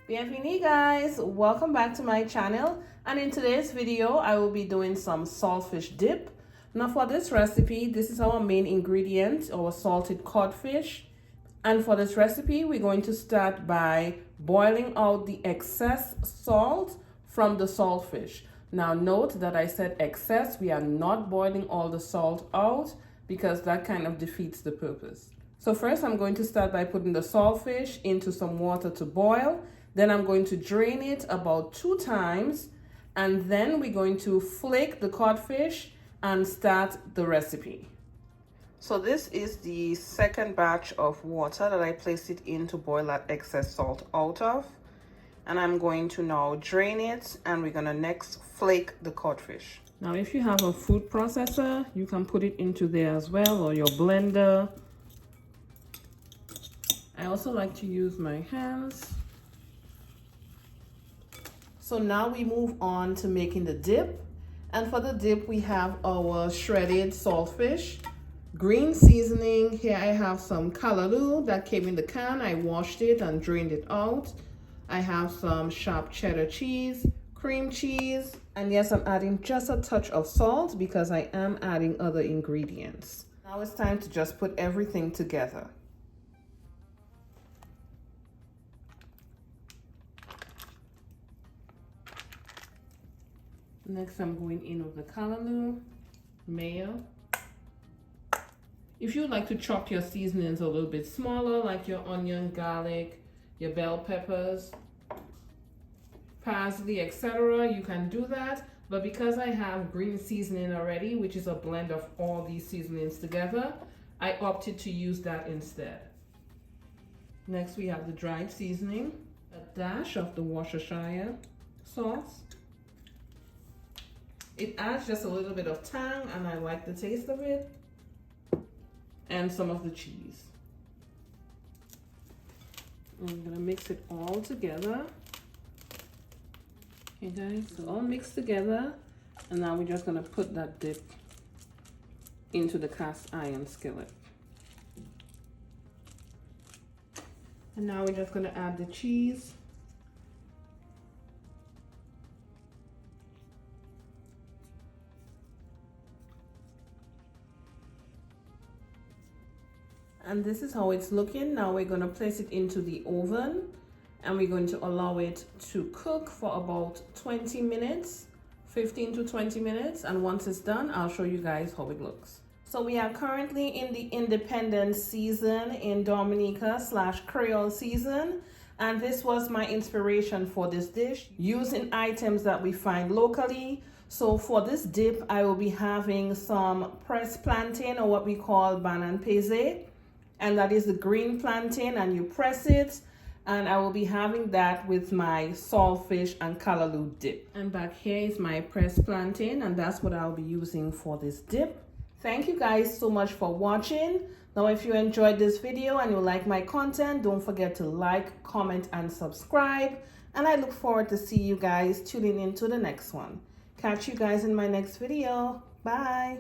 Bienvenue guys, welcome back to my channel, and in today's video I will be doing some saltfish dip. Now for this recipe, this is our main ingredient, our salted codfish. And for this recipe, we're going to start by boiling out the excess salt from the saltfish. Now note that I said excess, we are not boiling all the salt out because that kind of defeats the purpose. So first I'm going to start by putting the saltfish into some water to boil. Then I'm going to drain it about 2 times, and then we're going to flake the codfish and start the recipe. So this is the second batch of water that I placed it in to boil that excess salt out of. And I'm going to now drain it, and we're gonna next flake the codfish. Now if you have a food processor, you can put it into there as well, or your blender. I also like to use my hands. So now we move on to making the dip. And for the dip, we have our shredded saltfish, green seasoning. Here I have some Callaloo that came in the can. I washed it and drained it out. I have some sharp cheddar cheese, cream cheese, and yes, I'm adding just a touch of salt because I am adding other ingredients. Now it's time to just put everything together. Next, I'm going in with the Callaloo, Mayo. If you'd like to chop your seasonings a little bit smaller, like your onion, garlic, your bell peppers, parsley, etc., you can do that. But because I have green seasoning already, which is a blend of all these seasonings together, I opted to use that instead. Next, we have the dried seasoning, a dash of the Worcestershire sauce. It adds just a little bit of tang, and I like the taste of it. And some of the cheese. I'm gonna mix it all together. Okay guys, so all mixed together. And now we're just gonna put that dip into the cast iron skillet. And now we're just gonna add the cheese. And this is how it's looking. Now we're going to place it into the oven, and we're going to allow it to cook for about 20 minutes, 15 to 20 minutes. And once it's done, I'll show you guys how it looks. So we are currently in the independent season in Dominica / Creole season. And this was my inspiration for this dish, using items that we find locally. So for this dip, I will be having some pressed plantain, or what we call banan peze. And that is the green plantain, and you press it, and I will be having that with my saltfish and Callaloo dip. And back here is my pressed plantain, and that's what I'll be using for this dip. Thank you guys so much for watching. Now if you enjoyed this video and you like my content, don't forget to like, comment, and subscribe. And I look forward to see you guys tuning into the next one. Catch you guys in my next video. Bye.